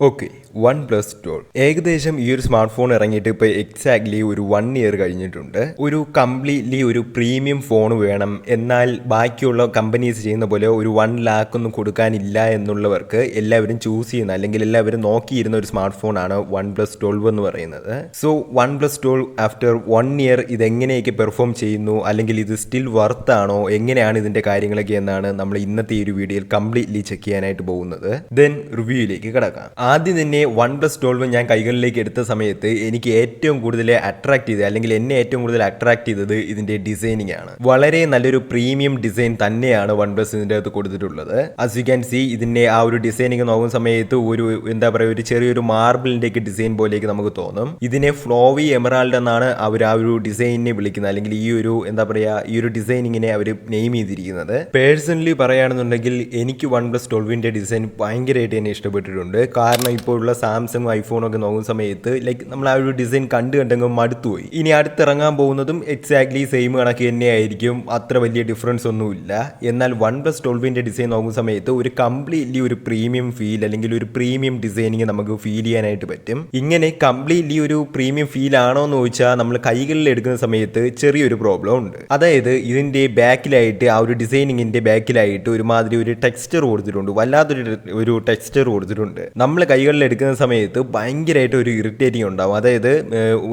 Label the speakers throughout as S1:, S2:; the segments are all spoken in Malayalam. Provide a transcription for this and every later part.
S1: ഓക്കെ, OnePlus 12 ഏകദേശം ഈ ഒരു സ്മാർട്ട് ഫോൺ ഇറങ്ങിയിട്ട് ഇപ്പോൾ എക്സാക്ട്ലി ഒരു 1 ഇയർ കഴിഞ്ഞിട്ടുണ്ട്. ഒരു കംപ്ലീറ്റ്ലി ഒരു പ്രീമിയം ഫോൺ വേണം, എന്നാൽ ബാക്കിയുള്ള കമ്പനീസ് ചെയ്യുന്ന പോലെ ഒരു 1 lakh ഒന്നും കൊടുക്കാനില്ല എന്നുള്ളവർക്ക് എല്ലാവരും ചൂസ് ചെയ്യുന്ന അല്ലെങ്കിൽ എല്ലാവരും നോക്കിയിരുന്ന ഒരു സ്മാർട്ട് ഫോണാണ് OnePlus 12 എന്ന് പറയുന്നത്. സോ OnePlus 12 ആഫ്റ്റർ 1 ഇയർ ഇതെങ്ങനെയൊക്കെ പെർഫോം ചെയ്യുന്നു, അല്ലെങ്കിൽ ഇത് സ്റ്റിൽ വർത്ത് ആണോ, എങ്ങനെയാണ് ഇതിൻ്റെ കാര്യങ്ങളൊക്കെ എന്നാണ് നമ്മൾ ഇന്നത്തെ ഈ ഒരു വീഡിയോയിൽ കംപ്ലീറ്റ്ലി ചെക്ക് ചെയ്യാനായിട്ട് പോകുന്നത്. ദെൻ റിവ്യൂയിലേക്ക് കിടക്കാം. ആദ്യം തന്നെ OnePlus 12 ഞാൻ കൈകളിലേക്ക് എടുത്ത സമയത്ത് എനിക്ക് ഏറ്റവും കൂടുതൽ അട്രാക്ട് ചെയ്തത്, അല്ലെങ്കിൽ എന്നെ ഏറ്റവും കൂടുതൽ അട്രാക്ട് ചെയ്തത് ഇതിന്റെ ഡിസൈനിങ് ആണ്. വളരെ നല്ലൊരു പ്രീമിയം ഡിസൈൻ തന്നെയാണ് OnePlus ഇതിൻ്റെ അകത്ത് കൊടുത്തിട്ടുള്ളത്. ആസ് യു ക്യാൻ സി, ഇതിന്റെ ആ ഒരു ഡിസൈനിങ് നോക്കുന്ന സമയത്ത് ഒരു എന്താ പറയുക, ഒരു ചെറിയൊരു മാർബിളിന്റെ ഒക്കെ ഡിസൈൻ പോലെയൊക്കെ നമുക്ക് തോന്നും. ഇതിനെ ഫ്ലോവി എമറാൾഡ് എന്നാണ് അവർ ആ ഒരു ഡിസൈനിനെ വിളിക്കുന്നത്, അല്ലെങ്കിൽ ഈ ഒരു എന്താ പറയുക, ഈ ഒരു ഡിസൈനിങ്ങിനെ അവർ നെയിം ചെയ്തിരിക്കുന്നത്. പേഴ്സണലി പറയുകയാണെന്നുണ്ടെങ്കിൽ എനിക്ക് OnePlus 12 ഡിസൈൻ ഭയങ്കരമായിട്ട് എന്നെ ഇഷ്ടപ്പെട്ടിട്ടുണ്ട്. കാരണം ഇപ്പോൾ ഉള്ള സാംസങ് ഐഫോണൊക്കെ നോക്കുന്ന സമയത്ത് ലൈക്ക് നമ്മൾ ആ ഒരു ഡിസൈൻ കണ്ടെങ്കിൽ മടുത്തുപോയി. ഇനി അടുത്തിറങ്ങാൻ പോകുന്നതും എക്സാക്ട്ലി സെയിം കണക്ക് തന്നെയായിരിക്കും, അത്ര വലിയ ഡിഫറൻസ് ഒന്നുമില്ല. എന്നാൽ OnePlus 12 ഡിസൈൻ നോക്കുന്ന സമയത്ത് ഒരു കംപ്ലീറ്റ്ലി ഒരു പ്രീമിയം ഫീൽ, അല്ലെങ്കിൽ ഒരു പ്രീമിയം ഡിസൈനിങ് നമുക്ക് ഫീൽ ചെയ്യാനായിട്ട് പറ്റും. ഇങ്ങനെ കംപ്ലീറ്റ്ലി ഒരു പ്രീമിയം ഫീൽ ആണോ എന്ന് ചോദിച്ചാൽ നമ്മൾ കൈകളിൽ എടുക്കുന്ന സമയത്ത് ചെറിയൊരു പ്രോബ്ലം ഉണ്ട്. അതായത് ഇതിന്റെ ബാക്കിലായിട്ട്, ആ ഒരു ഡിസൈനിങ്ങിന്റെ ബാക്കിലായിട്ട് ഒരുമാതിരി ഒരു ടെക്സ്ചർ കൊടുത്തിട്ടുണ്ട്, വല്ലാത്തൊരു ടെക്സ്ചർ കൊടുത്തിട്ടുണ്ട്. നമ്മൾ കൈകളിൽ എടുക്കുന്ന സമയത്ത് ഭയങ്കരമായിട്ട് ഒരു ഇറിറ്റേറ്റിംഗ് ഉണ്ടാവും, അതായത്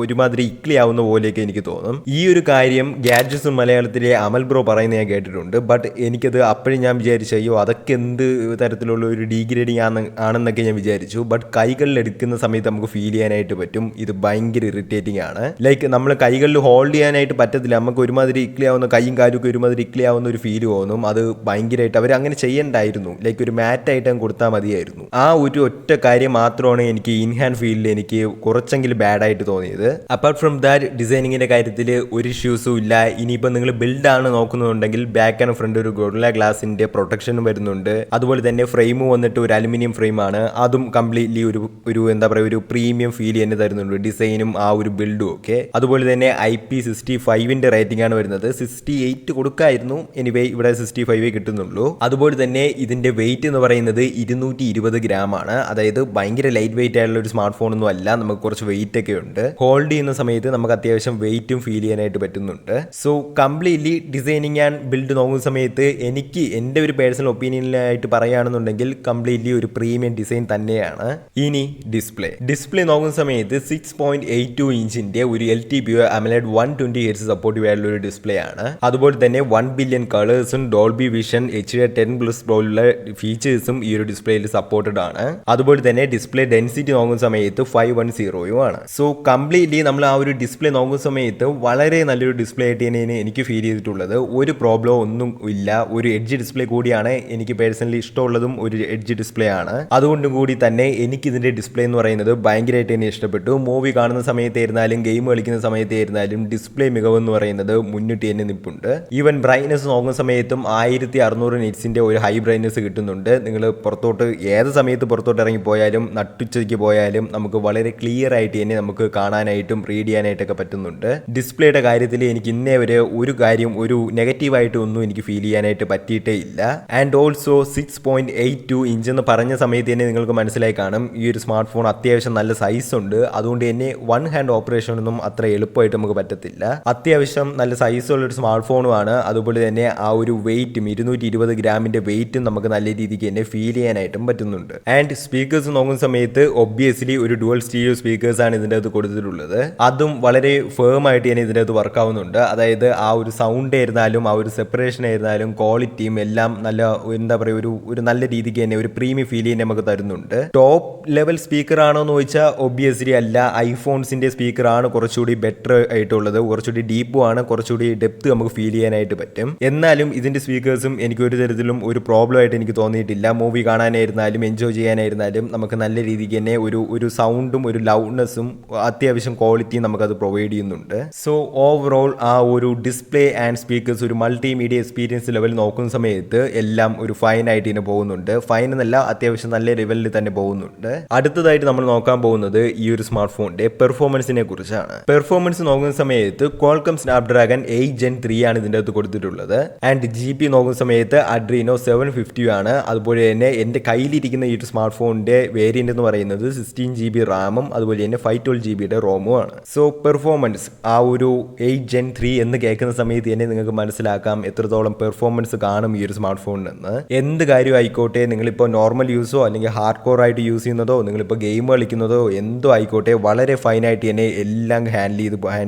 S1: ഒരുമാതിരി ഇക്ലി ആവുന്ന പോലെയൊക്കെ എനിക്ക് തോന്നും. ഈ ഒരു കാര്യം ഗാഡ്ജറ്റ്സ് മലയാളത്തിലെ അമൽ ബ്രോ പറയുന്നത് ഞാൻ കേട്ടിട്ടുണ്ട്. ബട്ട് എനിക്കത് അപ്പോഴും ഞാൻ വിചാരിച്ചു, അയ്യോ അതൊക്കെ എന്ത് തരത്തിലുള്ള ഒരു ഡീഗ്രേഡിങ് ആണെന്നൊക്കെ ഞാൻ വിചാരിച്ചു. ബട്ട് കൈകളിൽ എടുക്കുന്ന സമയത്ത് നമുക്ക് ഫീൽ ചെയ്യാനായിട്ട് പറ്റും, ഇത് ഭയങ്കര ഇറിറ്റേറ്റിംഗ് ആണ്. ലൈക്ക് നമ്മൾ കൈകളിൽ ഹോൾഡ് ചെയ്യാനായിട്ട് പറ്റത്തില്ല, നമുക്ക് ഒരുമാതിരി ഇക്ലി ആവുന്ന, കൈയും കാലുമൊക്കെ ഒരുമാതിരി ഇക്ലി ആവുന്ന ഒരു ഫീൽ തോന്നും. അത് ഭയങ്കരമായിട്ട് അവർ അങ്ങനെ ചെയ്യണ്ടായിരുന്നു, ലൈക്ക് ഒരു മാറ്റായിട്ട് കൊടുത്താൽ മതിയായിരുന്നു. ആ ഒരു ഒറ്റ കാര്യം മാത്രമാണ് എനിക്ക് ഇൻ ഹാൻഡ് ഫീൽഡിൽ എനിക്ക് കുറച്ചെങ്കിലും ബാഡായിട്ട് തോന്നിയത്. അപ്പാർട്ട് ഫ്രം ദാറ്റ്, ഡിസൈനിങ്ങിന്റെ കാര്യത്തിൽ ഒരു ഇഷ്യൂസും ഇല്ല. ഇനിയിപ്പോൾ നിങ്ങൾ ബിൽഡാണ് നോക്കുന്നുണ്ടെങ്കിൽ ബാക്ക് ആൻഡ് ഫ്രണ്ട് ഒരു ഗൊറില്ല ഗ്ലാസിന്റെ പ്രൊട്ടക്ഷനും വരുന്നുണ്ട്. അതുപോലെ തന്നെ ഫ്രെയിം വന്നിട്ട് ഒരു അലുമിനിയം ഫ്രെയിമാണ്, അതും കംപ്ലീറ്റ്ലി ഒരു എന്താ പറയുക, ഒരു പ്രീമിയം ഫീൽ തന്നെ തരുന്നുണ്ട്, ഡിസൈനും ആ ഒരു ബിൽഡും ഒക്കെ. അതുപോലെ തന്നെ IP65 റേറ്റിംഗ് ആണ് വരുന്നത്. 68 കൊടുക്കായിരുന്നു, എനിവേ ഇവിടെ 65 കിട്ടുന്നുള്ളൂ. അതുപോലെ തന്നെ ഇതിന്റെ വെയിറ്റ് എന്ന് പറയുന്നത് 220 gram ആണ്. അതായത് ഭയങ്കര ലൈറ്റ് വെയിറ്റ് ആയിട്ടുള്ള ഒരു സ്മാർട്ട് ഫോൺ ഒന്നും അല്ല, നമുക്ക് കുറച്ച് വെയിറ്റ് ഒക്കെ ഉണ്ട്. ഹോൾഡ് ചെയ്യുന്ന സമയത്ത് നമുക്ക് അത്യാവശ്യം വെയിറ്റും ഫീൽ ചെയ്യാനായിട്ട് പറ്റുന്നുണ്ട്. So completely designing and build നോക്കുന്ന സമയത്ത് എനിക്ക് എൻ്റെ ഒരു പേഴ്സണൽ ഒപ്പീനിയനിലായിട്ട് പറയുകയാണെന്നുണ്ടെങ്കിൽ കംപ്ലീറ്റ്ലി ഒരു പ്രീമിയം ഡിസൈൻ തന്നെയാണ്. ഇനി ഡിസ്പ്ലേ നോക്കുന്ന സമയത്ത് 6.82 ഇഞ്ചിന്റെ ഒരു LTPO AMOLED 120 Hz സപ്പോർട്ടീവ് ആയിട്ടുള്ള ഒരു ഡിസ്പ്ലേ ആണ്. അതുപോലെ തന്നെ 1 ബില്യൺ കളേഴ്സും ഡോൾബി വിഷൻ HDR10+ പോലുള്ള ഫീച്ചേഴ്സും ഈ ഒരു ഡിസ്പ്ലേയിൽ സപ്പോർട്ടഡ് ആണ്. അതുപോലെ തന്നെ ഡിസ്പ്ലേ ഡെൻസിറ്റി നോക്കുന്ന സമയത്ത് 510 ആണ്. സോ കംപ്ലീറ്റ്ലി നമ്മൾ ആ ഒരു ഡിസ്പ്ലേ നോക്കുന്ന സമയത്ത് വളരെ നല്ലൊരു ഡിസ്പ്ലേ ആയിട്ട് തന്നെയാണ് എനിക്ക് ഫീൽ ചെയ്തിട്ടുള്ളത്. ഒരു പ്രോബ്ലം ഒന്നും ഇല്ല. ഒരു എഡ്ജ് ഡിസ്പ്ലേ കൂടിയാണ്, എനിക്ക് പേഴ്സണലി ഇഷ്ടമുള്ളതും ഒരു എഡ്ജ് ഡിസ്പ്ലേ ആണ്. അതുകൊണ്ടും കൂടി തന്നെ എനിക്ക് ഇതിന്റെ ഡിസ്പ്ലേ എന്ന് പറയുന്നത് ഭയങ്കരമായിട്ട് തന്നെ ഇഷ്ടപ്പെട്ടു. മൂവി കാണുന്ന സമയത്തായിരുന്നാലും ഗെയിം കളിക്കുന്ന സമയത്തായിരുന്നാലും ഡിസ്പ്ലേ മികവെന്ന് പറയുന്നത് മുന്നിട്ട് തന്നെ നിൽപ്പുണ്ട്. ഈവൻ ബ്രൈറ്റ്നസ് നോക്കുന്ന സമയത്തും 1600 നിറ്റ്സിന്റെ ഒരു ഹൈ ബ്രൈറ്റ്നസ് കിട്ടുന്നുണ്ട്. നിങ്ങൾ പുറത്തോട്ട് ഏത് സമയത്ത് പുറത്തോട്ട് ഇറങ്ങിപ്പോയാലും നട്ടുച്ചയ്ക്ക് പോയാലും നമുക്ക് വളരെ ക്ലിയർ ആയിട്ട് തന്നെ നമുക്ക് കാണാനായിട്ടും റീഡ് ചെയ്യാനായിട്ടൊക്കെ പറ്റുന്നുണ്ട്. ഡിസ്പ്ലേയുടെ കാര്യത്തിൽ എനിക്ക് ഇന്നേ വരെ ഒരു കാര്യം, ഒരു നെഗറ്റീവായിട്ട് ഒന്നും എനിക്ക് ഫീൽ ചെയ്യാനായിട്ട് പറ്റിയിട്ടേ ഇല്ല. ആൻഡ് ഓൾസോ 6.82 ഇഞ്ച് എന്ന് പറഞ്ഞ സമയത്ത് തന്നെ നിങ്ങൾക്ക് മനസ്സിലായി കാണും, ഈ ഒരു സ്മാർട്ട് ഫോൺ അത്യാവശ്യം നല്ല സൈസ് ഉണ്ട്. അതുകൊണ്ട് തന്നെ വൺ ഹാൻഡ് ഓപ്പറേഷൻ ഒന്നും അത്ര എളുപ്പമായിട്ട് നമുക്ക് പറ്റത്തില്ല. അത്യാവശ്യം നല്ല സൈസുള്ള ഒരു സ്മാർട്ട് ഫോണുമാണ്. അതുപോലെ തന്നെ ആ ഒരു വെയിറ്റും 220 ഗ്രാമിന്റെ വെയിറ്റും നമുക്ക് നല്ല രീതിക്ക് തന്നെ ഫീൽ ചെയ്യാനായിട്ടും പറ്റുന്നുണ്ട്. ആൻഡ് സ്പീക്കേഴ്സ് നോക്കുന്ന സമയത്ത് ഒബ്വിയസ്ലി ഒരു ഡുവൽ സ്റ്റീരിയോ സ്പീക്കേഴ്സ് ആണ് ഇതിൻ്റെ അകത്ത് കൊടുത്തിട്ടുള്ളത്. അതും വളരെ ഫേം ആയിട്ട് തന്നെ ഇതിൻ്റെ അകത്ത് വർക്ക് ആവുന്നുണ്ട്. അതായത് ആ ഒരു സൗണ്ട് ആയിരുന്നാലും ആ ഒരു സെപ്പറേഷൻ ആയിരുന്നാലും ക്വാളിറ്റിയും എല്ലാം നല്ല എന്താ പറയുക, ഒരു നല്ല രീതിക്ക് തന്നെ ഒരു പ്രീമിയം ഫീൽ തന്നെ നമുക്ക് തരുന്നുണ്ട്. ടോപ്പ് ലെവൽ സ്പീക്കർ ആണോ എന്ന് ചോദിച്ചാൽ ഒബ്വിയസ്ലി അല്ല. ഐഫോൺസിന്റെ സ്പീക്കർ ആണ് കുറച്ചുകൂടി ബെറ്റർ ആയിട്ടുള്ളത്, കുറച്ചുകൂടി ഡീപ്പും ആണ്, കുറച്ചുകൂടി ഡെപ്ത് നമുക്ക് ഫീൽ ചെയ്യാനായിട്ട് പറ്റും. എന്നാലും ഇതിന്റെ സ്പീക്കേഴ്സും എനിക്ക് ഒരു തരത്തിലും ഒരു പ്രോബ്ലം ആയിട്ട് എനിക്ക് തോന്നിയിട്ടില്ല. മൂവി കാണാനായിരുന്നാലും എൻജോയ് ചെയ്യാനായിരുന്നാലും നമുക്ക് നല്ല രീതിക്ക് തന്നെ ഒരു സൗണ്ടും ഒരു ലൗഡ്നെസ്സും അത്യാവശ്യം ക്വാളിറ്റിയും നമുക്കത് പ്രൊവൈഡ് ചെയ്യുന്നുണ്ട്. സോ ഓവറോൾ ആ ഒരു ഡിസ്പ്ലേ ആൻഡ് സ്പീക്കേഴ്സ് ഒരു മൾട്ടിമീഡിയ എക്സ്പീരിയൻസ് ലെവൽ നോക്കുന്ന സമയത്ത് എല്ലാം ഒരു ഫൈൻ ആയിട്ട് തന്നെ പോകുന്നുണ്ട്. ഫൈൻ എന്നല്ല, അത്യാവശ്യം നല്ല ലെവലിൽ തന്നെ പോകുന്നുണ്ട്. അടുത്തതായിട്ട് നമ്മൾ നോക്കാൻ പോകുന്നത് ഈ ഒരു സ്മാർട്ട് ഫോണിന്റെ പെർഫോമൻസിനെ കുറിച്ചാണ്. പെർഫോമൻസ് നോക്കുന്ന സമയത്ത് Qualcomm Snapdragon 8 Gen 3 ആണ് ഇതിൻ്റെ അകത്ത് കൊടുത്തിട്ടുള്ളത്. ആൻഡ് GP നോക്കുന്ന സമയത്ത് Adreno 750 ആണ്. അതുപോലെ തന്നെ എൻ്റെ കയ്യിലിരിക്കുന്ന ഈ ഒരു സ്മാർട്ട് ഫോണിന്റെ വേരിയന്റ് വേരിയന്റ് എന്ന് പറയുന്നത് 16 GB റാമും അതുപോലെ തന്നെ 512 GB റോമും ആണ്. സോ പെർഫോമൻസ് ആ ഒരു 8 Gen 3 എന്ന് കേൾക്കുന്ന സമയത്ത് തന്നെ നിങ്ങൾക്ക് മനസ്സിലാക്കാം എത്രത്തോളം പെർഫോമൻസ് കാണും ഈ ഒരു സ്മാർട്ട് ഫോണിന്. എന്ത് കാര്യം ആയിക്കോട്ടെ, നിങ്ങളിപ്പോൾ നോർമൽ യൂസോ അല്ലെങ്കിൽ ഹാർഡ് കോർ ആയിട്ട് യൂസ് ചെയ്യുന്നതോ നിങ്ങളിപ്പോൾ ഗെയിം കളിക്കുന്നതോ എന്തോ ആയിക്കോട്ടെ, വളരെ ഫൈനായിട്ട് തന്നെ എല്ലാം ഹാൻഡിൽ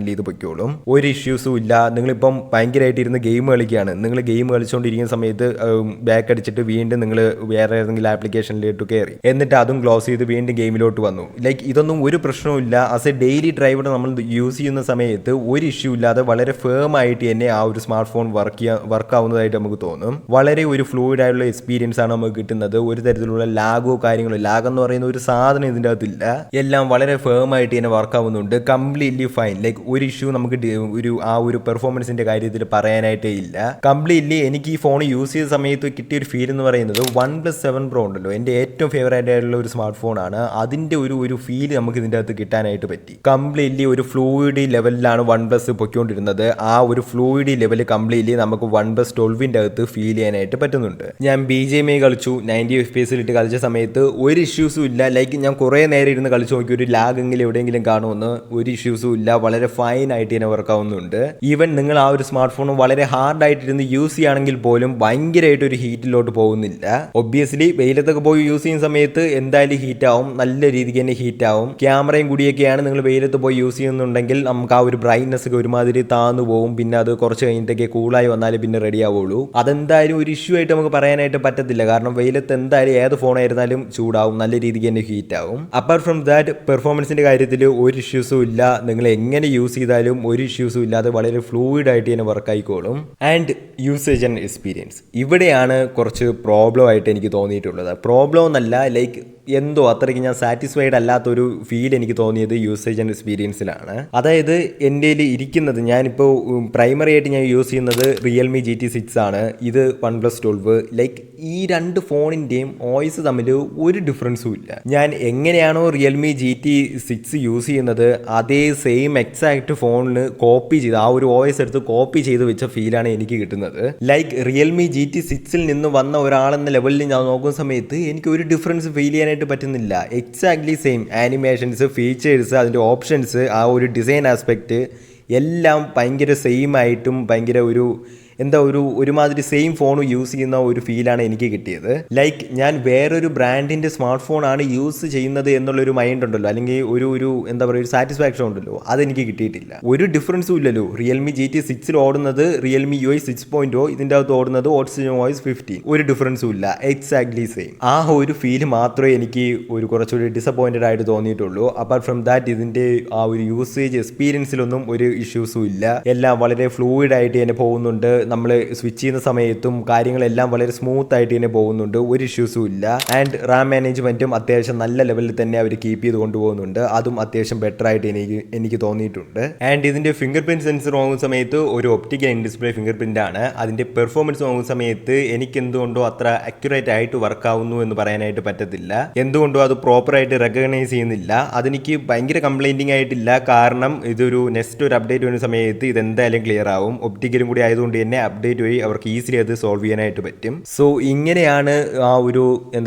S1: ചെയ്ത് പൊയ്ക്കോളും. ഒരു ഇഷ്യൂസും ഇല്ല. നിങ്ങളിപ്പം ഭയങ്കരമായിട്ട് ഇരുന്ന് ഗെയിം കളിക്കുകയാണ്, നിങ്ങൾ ഗെയിം കളിച്ചുകൊണ്ടിരിക്കുന്ന സമയത്ത് ബാക്ക് അടിച്ചിട്ട് വീണ്ടും നിങ്ങൾ വേറെ ഏതെങ്കിലും ആപ്ലിക്കേഷനിലോട്ട് കയറി, എന്നിട്ട് അതും ക്ലോസ് ചെയ്ത് വീണ്ടും ഗെയിമിലോട്ട് വന്നു. ലൈക്ക് ഇതൊന്നും ഒരു പ്രശ്നവുമില്ല. ആസ് എ ഡെയിലി ഡ്രൈവർ നമ്മൾ യൂസ് ചെയ്യുന്ന സമയത്ത് ഒരു ഇഷ്യൂ ഇല്ലാതെ വളരെ ഫേം ആയിട്ട് തന്നെ ആ ഒരു സ്മാർട്ട് ഫോൺ വർക്ക് ആവുന്നതായിട്ട് നമുക്ക് തോന്നും. വളരെ ഒരു ഫ്ലൂയിഡ് ആയിട്ടുള്ള എക്സ്പീരിയൻസ് ആണ് നമുക്ക് കിട്ടുന്നത്. ഒരു തരത്തിലുള്ള ലാഗോ കാര്യങ്ങളോ, ലാഗ് എന്ന് പറയുന്ന ഒരു സാധനം ഇതിൻ്റെ അകത്തില്ല. എല്ലാം വളരെ ഫേം ആയിട്ട് തന്നെ വർക്ക് ആവുന്നുണ്ട്. Completely fine. ലൈക്ക് ഒരു ഇഷ്യൂ നമുക്ക് ആ ഒരു പെർഫോമൻസിന്റെ കാര്യത്തിൽ പറയാനായിട്ടേ ഇല്ല. കംപ്ലീറ്റ്ലി എനിക്ക് ഈ ഫോൺ യൂസ് ചെയ്ത സമയത്ത് കിട്ടിയ ഒരു ഫീൽ എന്ന് പറയുന്നത് OnePlus 7 Pro ഉണ്ടല്ലോ, എൻ്റെ ഏറ്റവും ഫേവറേറ്റ് ആയിട്ടുള്ള ഒരു സ്മാർട്ട് ഫോണാണ്. അതിൻ്റെ ഒരു ഫീൽ നമുക്ക് ഇതിൻ്റെ അകത്ത് കിട്ടാനായിട്ട് പറ്റി. കംപ്ലീറ്റ്ലി ഒരു ഫ്ലൂയിഡ് ലെവലിലാണ് OnePlus പൊയ്ക്കൊണ്ടിരുന്നത്. ആ ഒരു ഫ്ലൂയിഡ് ലെവൽ കംപ്ലീറ്റ്ലി നമുക്ക് OnePlus 12 അകത്ത് ഫീൽ ചെയ്യാനായിട്ട് പറ്റുന്നുണ്ട്. ഞാൻ BGMI കളിച്ചു, 90 FPS കളിച്ച സമയത്ത് ഒരു ഇഷ്യൂസും ഇല്ല. ലൈക്ക് ഞാൻ കുറേ നേരം ഇരുന്ന് കളിച്ചു നോക്കി, ഒരു ലാഗെങ്കിലും എവിടെയെങ്കിലും കാണുമെന്ന്, ഒരു ഇഷ്യൂസും ഇല്ല. വളരെ ഫൈൻ ആയിട്ട് തന്നെ വർക്ക് ആവുന്നുണ്ട്. ഈവൻ നിങ്ങൾ ആ ഒരു സ്മാർട്ട് ഫോൺ വളരെ ഹാർഡ് ആയിട്ടിരുന്ന് യൂസ് ചെയ്യുകയാണെങ്കിൽ പോലും ഭയങ്കരമായിട്ട് ഒരു ഹീറ്റിലോട്ട് പോകുന്നില്ല. ഒബ്വിയസ്ലി വെയിലത്തൊക്കെ പോയി യൂസ് ചെയ്യുന്ന സമയത്ത് എന്തായാലും ഹീറ്റ് ആവും, നല്ല രീതിക്ക് തന്നെ ഹീറ്റ് ആവും. ക്യാമറയും കൂടിയൊക്കെയാണ് നിങ്ങൾ വെയിലത്ത് പോയി യൂസ് ചെയ്യുന്നുണ്ടെങ്കിൽ നമുക്ക് ആ ഒരു ബ്രൈറ്റ്നസ് ഒക്കെ ഒരുമാതിരി താന്നു പോകും. പിന്നെ അത് കുറച്ച് കഴിഞ്ഞിട്ടൊക്കെ കൂളായി വന്നാലേ പിന്നെ റെഡി ആവുള്ളൂ. അതെന്തായാലും ഒരു ഇഷ്യൂ ആയിട്ട് നമുക്ക് പറയാനായിട്ട് പറ്റത്തില്ല. കാരണം വെയിലത്ത് എന്തായാലും ഏത് ഫോണായിരുന്നാലും ചൂടാവും, നല്ല രീതിക്ക് തന്നെ ഹീറ്റ് ആവും. അപ്പാർട്ട് ഫ്രം ദാറ്റ് പെർഫോമൻസിന്റെ കാര്യത്തിൽ ഒരു ഇഷ്യൂസും ഇല്ല. നിങ്ങൾ എങ്ങനെ യൂസ് ചെയ്താലും ഒരു ഇഷ്യൂസും ഇല്ലാതെ വളരെ ഫ്ലൂയിഡ് ആയിട്ട് തന്നെ വർക്ക് ആയിക്കോളും. ആൻഡ് യൂസേജ് ആൻഡ് എക്സ്പീരിയൻസ്, ഇവിടെയാണ് കുറച്ച് പ്രോബ്ലം ആയിട്ട് എനിക്ക് തോന്നിയിട്ടുള്ളത്. പ്രോബ്ലം എന്നല്ല, ലൈക്ക് എന്തോ അത്രയ്ക്ക് ഞാൻ സാറ്റിസ്ഫൈഡ് അല്ലാത്തൊരു ഫീൽ എനിക്ക് തോന്നിയത് യൂസേജ് ആൻഡ് എക്സ്പീരിയൻസിലാണ്. അതായത് എൻ്റെ ഇരിക്കുന്നത്, ഞാനിപ്പോൾ പ്രൈമറി ആയിട്ട് ഞാൻ യൂസ് ചെയ്യുന്നത് Realme GT6 ആണ്. ഇത് OnePlus 12. ലൈക്ക് ഈ രണ്ട് ഫോണിൻ്റെയും വോയിസ് തമ്മിൽ ഒരു ഡിഫറൻസും ഇല്ല. ഞാൻ എങ്ങനെയാണോ Realme GT6 യൂസ് ചെയ്യുന്നത് അതേ സെയിം എക്സാക്ട് ഫോണിന് കോപ്പി ചെയ്ത് ആ ഒരു വോയിസ് എടുത്ത് കോപ്പി ചെയ്ത് വെച്ച ഫീലാണ് എനിക്ക് കിട്ടുന്നത്. ലൈക്ക് Realme GT6 നിന്ന് വന്ന ഒരാളെന്ന ലെവലിൽ ഞാൻ നോക്കുന്ന സമയത്ത് എനിക്ക് ഒരു ഡിഫറൻസ് ഫീൽ ചെയ്യാനായിട്ട് പറ്റുന്നില്ല. എക്സാക്ട്ലി സെയിം ആനിമേഷൻസ്, ഫീച്ചേഴ്സ്, അതിൻ്റെ ഓപ്ഷൻസ്, ആ ഒരു ഡിസൈൻ ആസ്പെക്റ്റ് എല്ലാം ഭയങ്കര സെയിം ആയിട്ടും ഭയങ്കര ഒരുമാതിരി സെയിം ഫോൺ യൂസ് ചെയ്യുന്ന ഒരു ഫീലാണ് എനിക്ക് കിട്ടിയത്. ലൈക്ക് ഞാൻ വേറൊരു ബ്രാൻഡിൻ്റെ സ്മാർട്ട് ഫോണാണ് യൂസ് ചെയ്യുന്നത് എന്നുള്ളൊരു മൈൻഡ് ഉണ്ടല്ലോ, അല്ലെങ്കിൽ ഒരു ഒരു സാറ്റിസ്ഫാക്ഷൻ ഉണ്ടല്ലോ, അതെനിക്ക് കിട്ടിയിട്ടില്ല. ഒരു ഡിഫറൻസും ഇല്ലല്ലോ. Realme GT6 ഓടുന്നത് Realme UI 6.0, ഇതിൻ്റെ അകത്ത് ഓടുന്നത് OS 15. ഒരു ഡിഫറൻസും ഇല്ല, എക്സാക്ട്ലി സെയിം. ആ ഒരു ഫീൽ മാത്രമേ എനിക്ക് കുറച്ചുകൂടി ഡിസപ്പോയിൻറ്റഡ് ആയിട്ട് തോന്നിയിട്ടുള്ളൂ. അപ്പാർട്ട് ഫ്രം ദാറ്റ് ഇതിൻ്റെ ആ ഒരു യൂസേജ് എക്സ്പീരിയൻസിലൊന്നും ഒരു ഇഷ്യൂസും ഇല്ല. എല്ലാം വളരെ ഫ്ലൂയിഡ് ആയിട്ട് തന്നെ പോകുന്നുണ്ട്. നമ്മൾ സ്വിച്ച് ചെയ്യുന്ന സമയത്തും കാര്യങ്ങളെല്ലാം വളരെ സ്മൂത്ത് ആയിട്ട് തന്നെ പോകുന്നുണ്ട്, ഒരു ഇഷ്യൂസും ഇല്ല. ആൻഡ് റാം മാനേജ്മെന്റും അത്യാവശ്യം നല്ല ലെവലിൽ തന്നെ അവർ കീപ്പ് ചെയ്ത് കൊണ്ടുപോകുന്നുണ്ട്. അതും അത്യാവശ്യം ബെറ്റർ ആയിട്ട് എനിക്ക് തോന്നിയിട്ടുണ്ട്. ആൻഡ് ഇതിന്റെ ഫിംഗർ പ്രിന്റ് സെൻസർ വാങ്ങുന്ന സമയത്ത് ഒരു optical in display finger print ആണ്. അതിന്റെ പെർഫോമൻസ് വാങ്ങുന്ന സമയത്ത് എനിക്ക് എന്തുകൊണ്ടോ അത്ര അക്യുറേറ്റ് ആയിട്ട് വർക്ക് ആവുന്നു എന്ന് പറയാനായിട്ട് പറ്റത്തില്ല. എന്തുകൊണ്ടോ അത് പ്രോപ്പർ ആയിട്ട് റെക്കഗ്നൈസ് ചെയ്യുന്നില്ല. അതെനിക്ക് ഭയങ്കര കംപ്ലൈന്റിംഗ് ആയിട്ടില്ല. കാരണം ഇതൊരു നെക്സ്റ്റ് ഒരു അപ്ഡേറ്റ് വരുന്ന സമയത്ത് ഇതെന്തായാലും ക്ലിയർ ആവും. ഒപ്റ്റിക്കലും കൂടി ആയതുകൊണ്ട് തന്നെ അപ്ഡേറ്റ് വഴി അവർക്ക് ഈസിലി അത് സോൾവ് ചെയ്യാനായിട്ട് പറ്റും. സോ ഇങ്ങനെയാണ് ആ ഒരു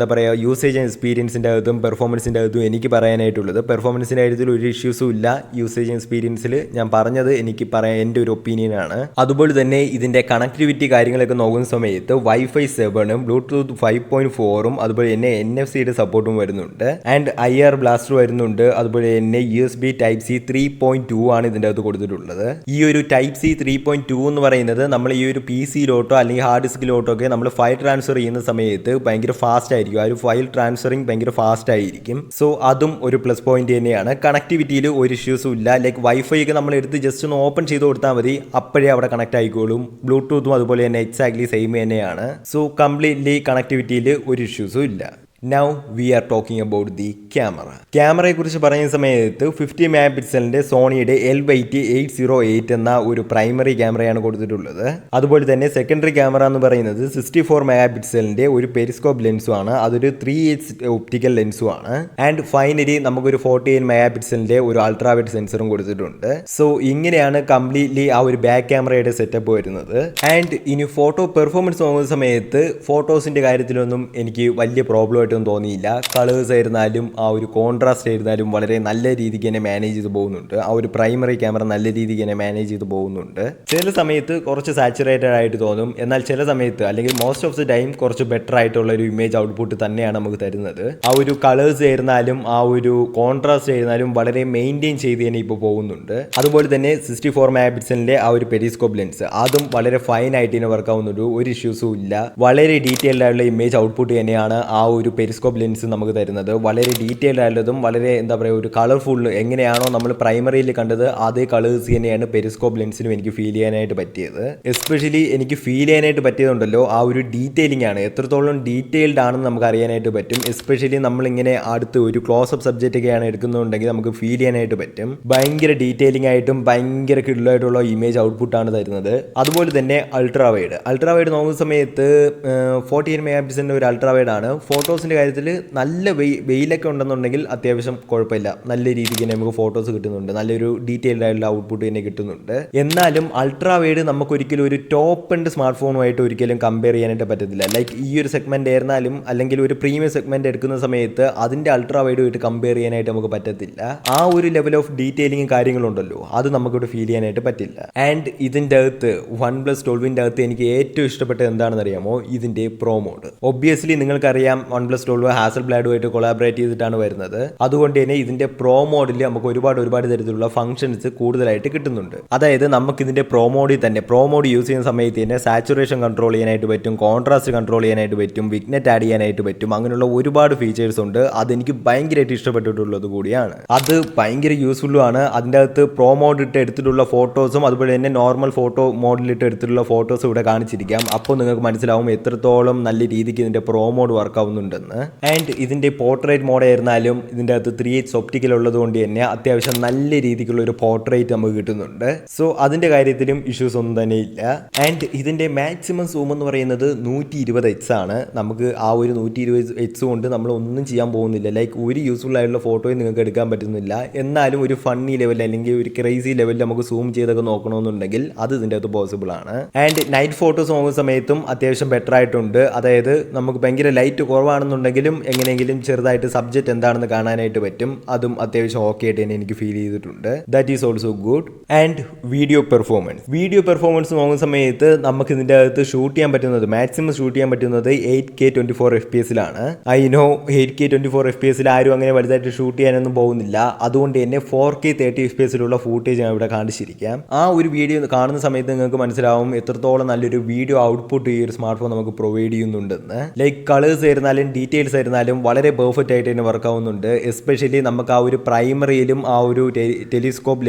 S1: യൂസേജ് ആൻഡ് എക്സ്പീരിയൻസിൻ്റെ അകത്തും പെർഫോമൻസിൻ്റെ അകത്തും എനിക്ക് പറയാനായിട്ടുള്ളത്. പെർഫോമൻസിൻ്റെ കാര്യത്തിൽ ഒരു ഇഷ്യൂസും ഇല്ല. യൂസേജ് ആൻഡ് എക്സ്പീരിയൻസിൽ ഞാൻ പറഞ്ഞത് എനിക്ക് എൻ്റെ ഒരു ഒപ്പീനിയനാണ്. അതുപോലെ തന്നെ ഇതിൻ്റെ കണക്ടിവിറ്റി കാര്യങ്ങളൊക്കെ നോക്കുന്ന സമയത്ത് Wi-Fi 7, Bluetooth 5.4, അതുപോലെ തന്നെ NFC-യുടെ സപ്പോർട്ടും വരുന്നുണ്ട്. ആൻഡ് IR ബ്ലാസ്റ്റർ വരുന്നുണ്ട്. അതുപോലെ തന്നെ USB Type-C 3.2 ആണ് ഇതിൻ്റെ അകത്ത് കൊടുത്തിട്ടുള്ളത്. ഈ ഒരു Type-C 3.2 എന്ന് പറയുന്നത് നമ്മൾ ഈ ഒരു PC-ലോട്ടോ അല്ലെങ്കിൽ ഹാർഡ് ഡിസ്കിലോട്ടോ ഒക്കെ നമ്മൾ ഫയൽ ട്രാൻസ്ഫർ ചെയ്യുന്ന സമയത്ത് ഭയങ്കര ഫാസ്റ്റ് ആയിരിക്കും. ആ ഒരു ഫയൽ ട്രാൻസ്ഫറിങ് ഭയങ്കര ഫാസ്റ്റ് ആയിരിക്കും. സോ അതും ഒരു പ്ലസ് പോയിന്റ് തന്നെയാണ്. കണക്ടിവിറ്റിയിൽ ഒരു ഇഷ്യൂസും ഇല്ല. ലൈക്ക് വൈഫൈ ഒക്കെ നമ്മൾ എടുത്ത് ജസ്റ്റ് ഒന്ന് ഓപ്പൺ ചെയ്ത് കൊടുത്താൽ മതി, അപ്പോഴേ അവിടെ കണക്ട് ആയിക്കോളും. ബ്ലൂടൂത്തും അതുപോലെ തന്നെ എക്സാക്ട്ലി സെയിം തന്നെയാണ്. സോ കംപ്ലീറ്റ്ലി കണക്ടിവിറ്റിയിൽ ഒരു ഇഷ്യൂസും ഇല്ല. Now we are talking about the camera. ക്യാമറയെ കുറിച്ച് പറയുന്ന സമയത്ത് 50 MP സോണിയുടെ L/808 എന്ന ഒരു പ്രൈമറി ക്യാമറയാണ് കൊടുത്തിട്ടുള്ളത്. അതുപോലെ തന്നെ സെക്കൻഡറി ക്യാമറ എന്ന് പറയുന്നത് 64 MP ഒരു പെരിസ്കോപ്പ് ലെൻസും ആണ്. അതൊരു 3x ഒപ്റ്റിക്കൽ ലെൻസും ആണ്. ആൻഡ് ഫൈനലി നമുക്കൊരു 48 MP ഒരു അൾട്രാവൈഡ് സെൻസറും കൊടുത്തിട്ടുണ്ട്. സോ ഇങ്ങനെയാണ് കംപ്ലീറ്റ്ലി ആ ഒരു ബാക്ക് ക്യാമറയുടെ സെറ്റപ്പ് വരുന്നത്. ആൻഡ് ഇനി ഫോട്ടോ പെർഫോമൻസ് നോക്കുന്ന സമയത്ത് ഫോട്ടോസിന്റെ കാര്യത്തിലൊന്നും എനിക്ക് വലിയ പ്രോബ്ലം ആയിട്ടൊന്നും തോന്നിയില്ല. കളേഴ്സ് ആയിരുന്നാലും ആ ഒരു കോൺട്രാസ്റ്റ് ആയിരുന്നാലും വളരെ നല്ല രീതിക്ക് തന്നെ മാനേജ് ചെയ്ത് പോകുന്നുണ്ട്. ആ ഒരു പ്രൈമറി ക്യാമറ നല്ല രീതിക്ക് തന്നെ മാനേജ് ചെയ്ത് പോകുന്നുണ്ട്. ചില സമയത്ത് കുറച്ച് സാച്ചുറേറ്റഡ് ആയിട്ട് തോന്നും, എന്നാൽ ചില സമയത്ത് അല്ലെങ്കിൽ മോസ്റ്റ് ഓഫ് ദി ടൈം കുറച്ച് ബെറ്റർ ആയിട്ടുള്ള ഒരു ഇമേജ് ഔട്ട്പുട്ട് തന്നെയാണ് നമുക്ക് തരുന്നത്. ആ ഒരു കളേഴ്സ് ആയിരുന്നാലും ആ ഒരു കോൺട്രാസ്റ്റ് ആയിരുന്നാലും വളരെ മെയിൻറ്റെയിൻ ചെയ്ത് തന്നെ ഇപ്പോൾ പോകുന്നുണ്ട്. അതുപോലെ തന്നെ 64 മെഗാ പിക്സലിന്റെ ആ ഒരു പെരിസ്കോപ്പ് ലെൻസ് അതും വളരെ ഫൈൻ ആയിട്ട് തന്നെ വർക്ക് ആവുന്നുണ്ട്. ഒരു ഇഷ്യൂസും ഇല്ല. വളരെ ഡീറ്റെയിൽഡ് ആയിട്ടുള്ള ഇമേജ് ഔട്ട്പുട്ട് തന്നെയാണ് ആ ഒരു പെരിസ്കോപ്പ് ലെൻസ് നമുക്ക് തരുന്നത്. വളരെ ഡീറ്റെയിൽഡ് ആയിട്ടുള്ളതും വളരെ എന്താ പറയുക ഒരു കളർഫുൾ എങ്ങനെയാണോ നമ്മൾ പ്രൈമറിയിൽ കണ്ടത് അതേ കളേഴ്സ് തന്നെയാണ് പെരിസ്കോപ്പ് ലെൻസിനും എനിക്ക് ഫീൽ ചെയ്യാനായിട്ട് പറ്റിയത്. എസ്പെഷ്യലി എനിക്ക് ഫീൽ ചെയ്യാനായിട്ട് പറ്റിയതുണ്ടല്ലോ ആ ഒരു ഡീറ്റെയിലിംഗ് ആണ്. എത്രത്തോളം ഡീറ്റെയിൽഡ് ആണെന്ന് നമുക്ക് അറിയാനായിട്ട് പറ്റും. എസ്പെഷ്യലി നമ്മളിങ്ങനെ അടുത്ത് ഒരു ക്ലോസപ്പ് സബ്ജക്റ്റ് ഒക്കെയാണ് എടുക്കുന്നുണ്ടെങ്കിൽ നമുക്ക് ഫീൽ ചെയ്യാനായിട്ട് പറ്റും. ഭയങ്കര ഡീറ്റെയിലിംഗ് ആയിട്ടും ഭയങ്കര കിഡ്ലായിട്ടുള്ള ഇമേജ് ഔട്ട്പുട്ടാണ് തരുന്നത്. അതുപോലെ തന്നെ അൾട്രാ വൈഡ് നോക്കുന്ന സമയത്ത് 48 മെഗാ പിക്സലിൻ്റെ ഒരു അൾട്രാ വൈഡ് ആണ്. ഫോട്ടോസിൻ്റെ കാര്യത്തിൽ നല്ല വെയിലൊക്കെ ഉണ്ടെന്നുണ്ടെങ്കിൽ അത്യാവശ്യം കുഴപ്പമില്ല, നല്ല രീതിക്ക് തന്നെ നമുക്ക് ഫോട്ടോസ് കിട്ടുന്നുണ്ട്, നല്ലൊരു ഡീറ്റെയിൽഡ് ആയിട്ടുള്ള ഔട്ട്പുട്ട് തന്നെ കിട്ടുന്നുണ്ട്. എന്നാലും അൾട്രാ വൈഡ് നമുക്ക് ഒരിക്കലും ഒരു ടോപ്പ് എൻഡ് സ്മാർട്ട് ഫോണുമായിട്ട് ഒരിക്കലും കമ്പയർ ചെയ്യാനായിട്ട് പറ്റത്തില്ല. ലൈക്ക് ഈ ഒരു സെഗ്മെന്റ് ആയിരുന്നാലും അല്ലെങ്കിൽ ഒരു പ്രീമിയം സെഗ്മെന്റ് എടുക്കുന്ന സമയത്ത് അതിന്റെ അൾട്രാ വൈഡുമായിട്ട് കമ്പയർ ചെയ്യാനായിട്ട് നമുക്ക് പറ്റത്തില്ല. ആ ഒരു ലെവൽ ഓഫ് ഡീറ്റെയിലിംഗ് കാര്യങ്ങളുണ്ടല്ലോ അത് നമുക്കിവിടെ ഫീൽ ചെയ്യാനായിട്ട് പറ്റില്ല. ആൻഡ് ഇതിൻ്റെ അകത്ത് OnePlus 12ന്റെ അകത്ത് എനിക്ക് ഏറ്റവും ഇഷ്ടപ്പെട്ടത് എന്താണെന്ന് അറിയാമോ? ഇതിന്റെ പ്രോ മോഡ്. ഒബ്വിയസ്ലി നിങ്ങൾക്കറിയാം OnePlus 12 ഹാസൽബ്ലാഡുമായിട്ട് കൊളാബറേറ്റ് ചെയ്തിട്ടാണ് വരുന്നത്. അതുകൊണ്ട് തന്നെ ഇതിന്റെ പ്രോ മോഡിൽ നമുക്ക് ഒരുപാട് തരത്തിലുള്ള ഫംഗ്ഷൻസ് കൂടുതലായിട്ട് കിട്ടുന്നുണ്ട്. അതായത് നമുക്ക് ഇതിന്റെ പ്രോ മോഡിൽ തന്നെ പ്രോ മോഡ് യൂസ് ചെയ്യുന്ന സമയത്ത് തന്നെ സാച്ചുറേഷൻ കൺട്രോൾ ചെയ്യാനായിട്ട് പറ്റും, കോൺട്രാസ്റ്റ് കൺട്രോൾ ചെയ്യാനായിട്ട് പറ്റും, വിഗ്നെറ്റ് ആഡ് ചെയ്യാനായിട്ട് പറ്റും. അങ്ങനെയുള്ള ഒരുപാട് ഫീച്ചേഴ്സ് ഉണ്ട്. അതെനിക്ക് ഭയങ്കരമായിട്ട് ഇഷ്ടപ്പെട്ടിട്ടുള്ളത് കൂടിയാണ്. അത് ഭയങ്കര യൂസ്ഫുള്ളും ആണ്. അതിൻ്റെ അകത്ത് പ്രോ മോഡ് ഇട്ട് എടുത്തിട്ടുള്ള ഫോട്ടോസും അതുപോലെ തന്നെ നോർമൽ ഫോട്ടോ മോഡിലിട്ട് എടുത്തിട്ടുള്ള ഫോട്ടോസും ഇവിടെ കാണിച്ചിരിക്കാം. അപ്പോൾ നിങ്ങൾക്ക് മനസ്സിലാവും എത്രത്തോളം നല്ല രീതിക്ക് ഇതിന്റെ പ്രോ മോഡ് വർക്ക് ആവുന്നുണ്ടെന്ന്. ആൻഡ് ഇതിന്റെ പോർട്രേറ്റ് മോഡ് ആയിരുന്നാലും ഇതിൻ്റെ അകത്ത് 3x ഒപ്റ്റിക്കൽ ഉള്ളത് കൊണ്ട് തന്നെ അത്യാവശ്യം നല്ല രീതിക്കുള്ള ഒരു പോർട്രേറ്റ് നമുക്ക് കിട്ടുന്നുണ്ട്. സോ അതിന്റെ കാര്യത്തിലും ഇഷ്യൂസ് ഒന്നും തന്നെ ഇല്ല. ആൻഡ് ഇതിന്റെ മാക്സിമം സൂം എന്ന് പറയുന്നത് 120x ആണ്. നമുക്ക് ആ ഒരു 120x കൊണ്ട് നമ്മൾ ഒന്നും ചെയ്യാൻ പോകുന്നില്ല. ലൈക്ക് ഒരു യൂസ്ഫുൾ ആയിട്ടുള്ള ഫോട്ടോയും നിങ്ങൾക്ക് എടുക്കാൻ പറ്റുന്നില്ല. എന്നാലും ഒരു ഫണ്ണി ലെവൽ അല്ലെങ്കിൽ ഒരു ക്രേസി ലെവലിൽ നമുക്ക് സൂം ചെയ്തൊക്കെ നോക്കണമെന്നുണ്ടെങ്കിൽ അത് ഇതിൻ്റെ അകത്ത് പോസിബിൾ ആണ്. ആൻഡ് നൈറ്റ് ഫോട്ടോസ് നോക്കുന്ന സമയത്തും അത്യാവശ്യം ബെറ്റർ ആയിട്ടുണ്ട്. അതായത് നമുക്ക് ഭയങ്കര ലൈറ്റ് കുറവാണെന്നുണ്ടെങ്കിലും എങ്ങനെയെങ്കിലും ചെറുതായിട്ട് സബ്ജക്റ്റ് എന്താണെന്ന് കാണാനായിട്ട് പറ്റും. അതും അത്യാവശ്യം ഓക്കെ ആയിട്ട് തന്നെ എനിക്ക് ഫീൽ ചെയ്തിട്ടുണ്ട്. That is also good. And video performance നോക്കുന്ന സമയത്ത് നമുക്ക് ഇതിൻ്റെ അകത്ത് ഷൂട്ട് ചെയ്യാൻ പറ്റുന്നത് മാക്സിമം ഷൂട്ട് ചെയ്യാൻ പറ്റുന്നത് 8K 24 FPS I know 8K 24 FPS ആരും അങ്ങനെ വലുതായിട്ട് ഷൂട്ട് ചെയ്യാനൊന്നും പോകുന്നില്ല. അതുകൊണ്ട് തന്നെ 4K 30 FPS ഫൂട്ടേജ് ഞാൻ ഇവിടെ കാണിച്ചിരിക്കാം. ആ ഒരു വീഡിയോ കാണുന്ന സമയത്ത് നിങ്ങൾക്ക് മനസ്സിലാവും എത്രത്തോളം നല്ലൊരു വീഡിയോ ഔട്ട്പുട്ട് ഈ ഒരു സ്മാർട്ട് ഫോൺ നമുക്ക് പ്രൊവൈഡ് ചെയ്യുന്നുണ്ടെന്ന്. ലൈക്ക് കളേഴ്സ് ആയിരുന്നാലും ഡീറ്റെയിൽസ് ആയിരുന്നാലും വളരെ പെർഫെക്റ്റ് ആയിട്ട് തന്നെ വർക്ക് ആവുന്നുണ്ട്. എസ്പെഷ്യലി നമുക്ക് ആ ഒരു പ്രൈമറിയിലും ആ ഒരു പെരിസ്കോപ്പ്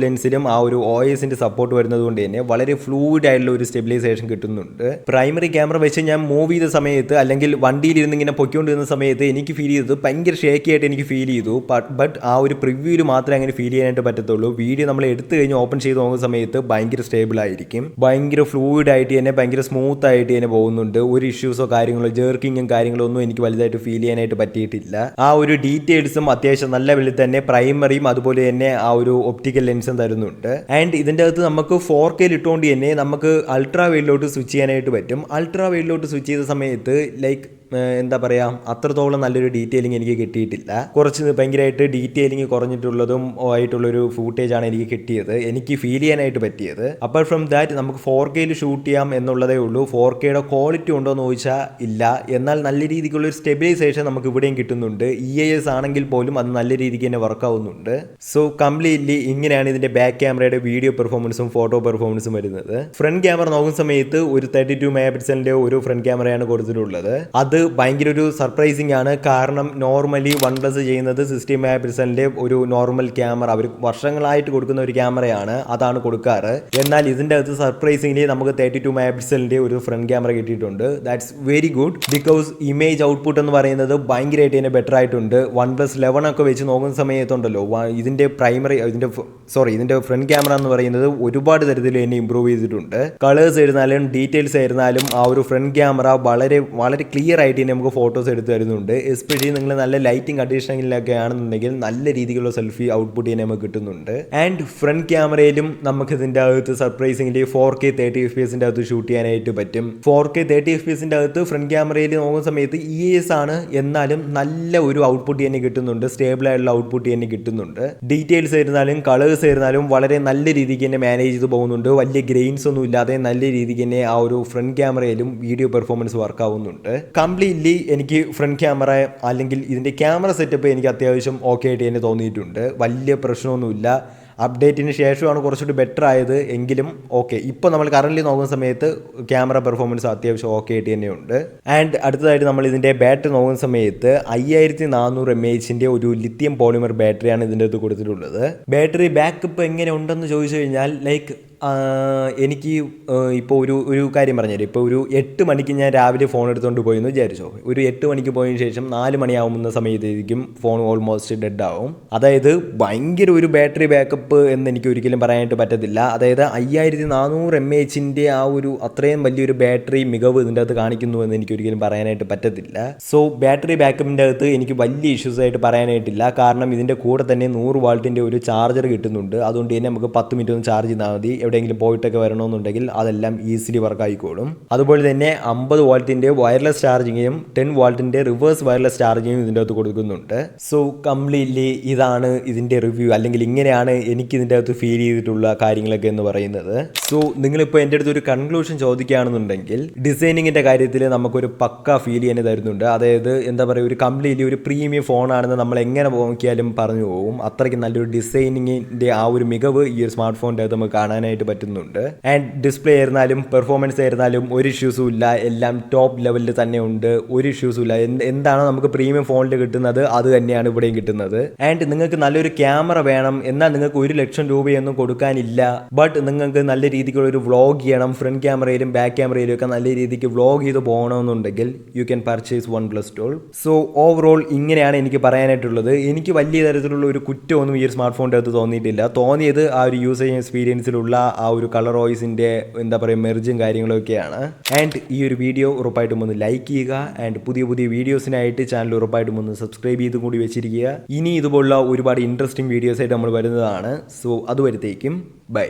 S1: ലെൻസിലും ആ ഒരു OISന്റെ സപ്പോർട്ട് വരുന്നത് കൊണ്ട് തന്നെ വളരെ ഫ്ലൂയിഡ് ആയിട്ടുള്ള ഒരു സ്റ്റെബിലൈസേഷൻ കിട്ടുന്നുണ്ട്. പ്രൈമറി ക്യാമറ വെച്ച് ഞാൻ മൂവ് ചെയ്ത സമയത്ത് അല്ലെങ്കിൽ വണ്ടിയിലിരുന്ന് ഇങ്ങനെ പൊയ്ക്കൊണ്ടിരുന്ന സമയത്ത് എനിക്ക് ഫീൽ ചെയ്തത് ഭയങ്കര ഷേക്കി ആയിട്ട് എനിക്ക് ഫീൽ ചെയ്തു. ബട്ട് ആ ഒരു പ്രിവ്യൂവിൽ മാത്രമേ അങ്ങനെ ഫീൽ ചെയ്യാനായിട്ട് പറ്റത്തുള്ളൂ. വീഡിയോ നമ്മൾ എടുത്തു കഴിഞ്ഞ് ഓപ്പൺ ചെയ്ത് നോക്കുന്ന സമയത്ത് ഭയങ്കര സ്റ്റേബിൾ ആയിരിക്കും, ഭയങ്കര ഫ്ലൂയിഡ് ആയിട്ട് തന്നെ ഭയങ്കര സ്മൂത്ത് ആയിട്ട് തന്നെ പോകുന്നുണ്ട്. ഒരു ഇഷ്യൂസോ കാര്യങ്ങളോ ജേർക്കിങ്ങും കാര്യങ്ങളോ ഒന്നും എനിക്ക് വലുതായിട്ട് ഫീൽ ചെയ്യാനായിട്ട് പറ്റിയിട്ടില്ല. ആ ഒരു ഡീറ്റെയിൽസും അത്യാവശ്യം നല്ല ലെവലിൽ തന്നെ പ്രൈമറിയും അതുപോലെ തന്നെ ആ ഒരു ഒപ്റ്റിക്കൽ ലെൻസും തരുന്നുണ്ട്. ആൻഡ് ഇതിൻ്റെ അകത്ത് നമുക്ക് 4K ഇട്ടുകൊണ്ട് തന്നെ നമുക്ക് അൾട്രാ വൈഡിലോട്ട് സ്വിച്ച് ചെയ്യാനായിട്ട് പറ്റും. അൾട്രാ വൈഡിലോട്ട് സ്വിച്ച് ചെയ്ത സമയത്ത് ലൈക്ക് എന്താ പറയുക അത്രത്തോളം നല്ലൊരു ഡീറ്റെയിലിംഗ് എനിക്ക് കിട്ടിയിട്ടില്ല. കുറച്ച് ഭയങ്കരമായിട്ട് ഡീറ്റെയിലിംഗ് കുറഞ്ഞിട്ടുള്ളതും ആയിട്ടുള്ളൊരു ഫൂട്ടേജാണ് എനിക്ക് കിട്ടിയത്, എനിക്ക് ഫീൽ ചെയ്യാനായിട്ട് പറ്റിയത്. അപ്പാർട്ട് ഫ്രം ദാറ്റ് നമുക്ക് 4K ഷൂട്ട് ചെയ്യാം എന്നുള്ളതേ ഉള്ളൂ. 4Kയുടെ ക്വാളിറ്റി ഉണ്ടോ എന്ന് ചോദിച്ചാൽ ഇല്ല. എന്നാൽ നല്ല രീതിക്കുള്ള ഒരു സ്റ്റെബിലൈസേഷൻ നമുക്ക് ഇവിടെയും കിട്ടുന്നുണ്ട്. EIS ആണെങ്കിൽ പോലും അത് നല്ല രീതിക്ക് തന്നെ വർക്ക് ആവുന്നുണ്ട്. സോ കംപ്ലീറ്റ്ലി ഇങ്ങനെയാണ് ഇതിന്റെ ബാക്ക് ക്യാമറയുടെ വീഡിയോ പെർഫോമൻസും ഫോട്ടോ പെർഫോമൻസും വരുന്നത്. ഫ്രണ്ട് ക്യാമറ നോക്കുന്ന സമയത്ത് ഒരു 32 മെഗാ പിക്സലിന്റെ ഒരു ഫ്രണ്ട് ക്യാമറയാണ് കൊടുത്തിട്ടുള്ളത്. അത് ഭയങ്കര ഒരു സർപ്രൈസിംഗ് ആണ്. കാരണം നോർമലി OnePlus ചെയ്യുന്നത് 60 മെഗാ പിക്സലിന്റെ ഒരു നോർമൽ ക്യാമറ അവർ വർഷങ്ങളായിട്ട് കൊടുക്കുന്ന ഒരു ക്യാമറയാണ്, അതാണ് കൊടുക്കാറ്. എന്നാൽ ഇതിൻ്റെ അകത്ത് സർപ്രൈസിംഗ്ലി നമുക്ക് 32 മെഗാ പിക്സലിന്റെ ഒരു ഫ്രണ്ട് ക്യാമറ കിട്ടിയിട്ടുണ്ട്. That's very good because image output എന്ന് പറയുന്നത് ഭയങ്കരമായിട്ട് തന്നെ ബെറ്റർ ആയിട്ടുണ്ട്. OnePlus 11 ഒക്കെ വെച്ച് നോക്കുന്ന സമയത്തുണ്ടല്ലോ ഇതിന്റെ ഇതിന്റെ ഫ്രണ്ട് ക്യാമറ എന്ന് പറയുന്നത് ഒരുപാട് തരത്തിൽ തന്നെ ഇമ്പ്രൂവ് ചെയ്തിട്ടുണ്ട്. കളേഴ്സ് ആയിരുന്നാലും ഡീറ്റെയിൽസ് ആയിരുന്നാലും ആ ഒരു ഫ്രണ്ട് ക്യാമറ വളരെ വളരെ ക്ലിയർ ആയിട്ട് തന്നെ നമുക്ക് ഫോട്ടോസ് എടുത്ത് തരുന്നുണ്ട്. എസ്പെഷ്യലി നിങ്ങൾ നല്ല ലൈറ്റിംഗ് കണ്ടീഷനിലൊക്കെ ആണെന്നുണ്ടെങ്കിൽ നല്ല രീതിയിലുള്ള സെൽഫി ഔട്ട്പുട്ട് തന്നെ നമുക്ക് കിട്ടുന്നുണ്ട്. ആൻഡ് ഫ്രണ്ട് ക്യാമറയിലും നമുക്ക് ഇതിൻ്റെ അകത്ത് സർപ്രൈസിംഗിലി 4K 30fps അകത്ത് ഷൂട്ട് ചെയ്യാനായിട്ട് പറ്റും. 4K 30fps അകത്ത് ഫ്രണ്ട് ക്യാമറയിൽ നോക്കുന്ന സമയത്ത് EOS ആണ്, എന്നാലും നല്ല ഒരു ഔട്ട്പുട്ട് തന്നെ കിട്ടുന്നുണ്ട്. സ്റ്റേബിൾ ആയിട്ടുള്ള ഔട്ട്പുട്ട് തന്നെ കിട്ടുന്നുണ്ട്. ഡീറ്റെയിൽസ് ആയിരുന്നാലും കളേഴ്സ് ആയിരുന്നാലും വളരെ നല്ല രീതിക്ക് തന്നെ മാനേജ് ചെയ്ത് പോകുന്നുണ്ട്. വലിയ ഗ്രെയിൻസ് ഒന്നും ഇല്ലാതെ നല്ല രീതിക്ക് തന്നെ ആ ഒരു ഫ്രണ്ട് ക്യാമറയിലും വീഡിയോ പെർഫോമൻസ് വർക്ക് ആവുന്നുണ്ട്. കംപ്ലീറ്റ്ലി എനിക്ക് ഫ്രണ്ട് ക്യാമറ അല്ലെങ്കിൽ ഇതിൻ്റെ ക്യാമറ സെറ്റപ്പ് എനിക്ക് അത്യാവശ്യം ഓക്കെ ആയിട്ട് തന്നെ തോന്നിയിട്ടുണ്ട്. വലിയ പ്രശ്നമൊന്നുമില്ല. അപ്ഡേറ്റിന് ശേഷമാണ് കുറച്ചുകൂടി ബെറ്റർ ആയത് എങ്കിലും ഓക്കെ. ഇപ്പോൾ നമ്മൾ കറൻ്റ് നോക്കുന്ന സമയത്ത് ക്യാമറ പെർഫോമൻസ് അത്യാവശ്യം ഓക്കെ ആയിട്ട് തന്നെയുണ്ട്. ആൻഡ് അടുത്തതായിട്ട് നമ്മൾ ഇതിൻ്റെ ബാറ്ററി നോക്കുന്ന സമയത്ത് 5400 mAh ഒരു ലിത്തിയം പോളിമർ ബാറ്ററിയാണ് ഇതിൻ്റെ അകത്ത് കൊടുത്തിട്ടുള്ളത്. ബാറ്ററി ബാക്കപ്പ് എങ്ങനെ ഉണ്ടെന്ന് ചോദിച്ചു കഴിഞ്ഞാൽ എനിക്ക് ഇപ്പോൾ ഒരു കാര്യം പറഞ്ഞുതരാം. ഇപ്പോൾ ഒരു 8 മണിക്ക് ഞാൻ രാവിലെ ഫോൺ എടുത്തുകൊണ്ട് പോയെന്ന് വിചാരിച്ചോ. ഒരു 8 മണിക്ക് പോയതിന് ശേഷം 4 മണിയാവുന്ന സമയത്തേക്കും ഫോൺ ഓൾമോസ്റ്റ് ഡെഡ് ആവും. അതായത് ഭയങ്കര ഒരു ബാറ്ററി ബാക്കപ്പ് എന്ന് എനിക്ക് ഒരിക്കലും പറയാനായിട്ട് പറ്റത്തില്ല. അതായത് 5400 mAh ആ ഒരു അത്രയും വലിയൊരു ബാറ്ററി മികവ് ഇതിൻ്റെ അകത്ത് കാണിക്കുന്നു എന്ന് എനിക്ക് ഒരിക്കലും പറയാനായിട്ട് പറ്റത്തില്ല. സോ ബാറ്ററി ബാക്കപ്പിൻ്റെ അകത്ത് എനിക്ക് വലിയ ഇഷ്യൂസ് ആയിട്ട് പറയാനായിട്ടില്ല. കാരണം ഇതിൻ്റെ കൂടെ തന്നെ 100 വാട്ടിൻ്റെ ഒരു ചാർജർ കിട്ടുന്നുണ്ട്. അതുകൊണ്ട് തന്നെ നമുക്ക് 10 മിനിറ്റ് ഒന്ന് ചാർജ് ചെയ്താൽ മതി. എവിടെയെങ്കിലും പോയിട്ടൊക്കെ വരണമെന്നുണ്ടെങ്കിൽ അതെല്ലാം ഈസിലി വർക്ക് ആയിക്കോളും. അതുപോലെ തന്നെ 50 വാട്ടിൻ്റെ വയർലെസ് ചാർജിങ്ങും 10 വാട്ടിൻ്റെ റിവേഴ്സ് വയർലെസ് ചാർജിങ്ങും ഇതിൻ്റെ അകത്ത് കൊടുക്കുന്നുണ്ട്. സോ കംപ്ലീറ്റ്ലി ഇതാണ് ഇതിൻ്റെ റിവ്യൂ, അല്ലെങ്കിൽ ഇങ്ങനെയാണ് എനിക്ക് ഇതിൻ്റെ അകത്ത് ഫീൽ ചെയ്തിട്ടുള്ള കാര്യങ്ങളൊക്കെ എന്ന് പറയുന്നത്. സോ നിങ്ങളിപ്പോൾ എൻ്റെ അടുത്ത് ഒരു കൺക്ലൂഷൻ ചോദിക്കുകയാണെന്നുണ്ടെങ്കിൽ ഡിസൈനിങ്ങിൻ്റെ കാര്യത്തിൽ നമുക്കൊരു പക്ക ഫീൽ ചെയ്യാൻ തരുന്നുണ്ട്. അതായത് എന്താ പറയുക, ഒരു കംപ്ലീറ്റ്ലി ഒരു പ്രീമിയം ഫോണാണെന്ന് നമ്മൾ എങ്ങനെ നോക്കിയാലും പറഞ്ഞു പോകും. അത്രയ്ക്ക് നല്ലൊരു ഡിസൈനിങ്ങിൻ്റെ ആ ഒരു മികവ് ഈ ഒരു സ്മാർട്ട് ഫോണിൻ്റെ അകത്ത് നമുക്ക് കാണാനായിട്ട് പറ്റുന്നുണ്ട്. ആൻഡ് ഡിസ്പ്ലേ ആയിരുന്നാലും പെർഫോമൻസ് ആയിരുന്നാലും ഒരു ഇഷ്യൂസും ഇല്ല. എല്ലാം ടോപ്പ് ലെവലിൽ തന്നെ ഉണ്ട്. ഒരു ഇഷ്യൂസും ഇല്ല. എന്താണോ നമുക്ക് പ്രീമിയം ഫോണിൽ കിട്ടുന്നത് അത് തന്നെയാണ് ഇവിടെയും കിട്ടുന്നത്. ആൻഡ് നിങ്ങൾക്ക് നല്ലൊരു ക്യാമറ വേണം, എന്നാൽ നിങ്ങൾക്ക് 1 ലക്ഷം രൂപയൊന്നും കൊടുക്കാനില്ല. ബട്ട് നിങ്ങൾക്ക് നല്ല രീതിക്കുള്ള ഒരു വ്ളോഗ് ചെയ്യണം, ഫ്രണ്ട് ക്യാമറയിലും ബാക്ക് ക്യാമറയിലും ഒക്കെ നല്ല രീതിക്ക് വ്ളോഗ് ചെയ്ത് പോകണമെന്നുണ്ടെങ്കിൽ you can purchase OnePlus 12. So overall ഇങ്ങനെയാണ് എനിക്ക് പറയാനായിട്ടുള്ളത്. എനിക്ക് വലിയ തരത്തിലുള്ള ഒരു കുറ്റമൊന്നും ഈ ഒരു സ്മാർട്ട് ഫോണിൻ്റെ അകത്ത് തോന്നിയിട്ടില്ല. തോന്നിയത് ആ ഒരു യൂസേജ് എക്സ്പീരിയൻസിലുള്ള ആ ഒരു കളർ വോയിസിൻ്റെ എന്താ പറയുക മെർജും കാര്യങ്ങളൊക്കെയാണ്. ആൻഡ് ഈ ഒരു വീഡിയോ ഉറപ്പായിട്ടും ഒന്ന് ലൈക്ക് ചെയ്യുക. ആൻഡ് പുതിയ വീഡിയോസിനായിട്ട് ചാനൽ ഉറപ്പായിട്ടും ഒന്ന് സബ്സ്ക്രൈബ് ചെയ്തും കൂടി വെച്ചിരിക്കുക. ഇനി ഇതുപോലുള്ള ഒരുപാട് ഇൻട്രസ്റ്റിംഗ് വീഡിയോസായിട്ട് നമ്മൾ വരുന്നതാണ്. സോ അതുവരത്തേക്കും ബൈ.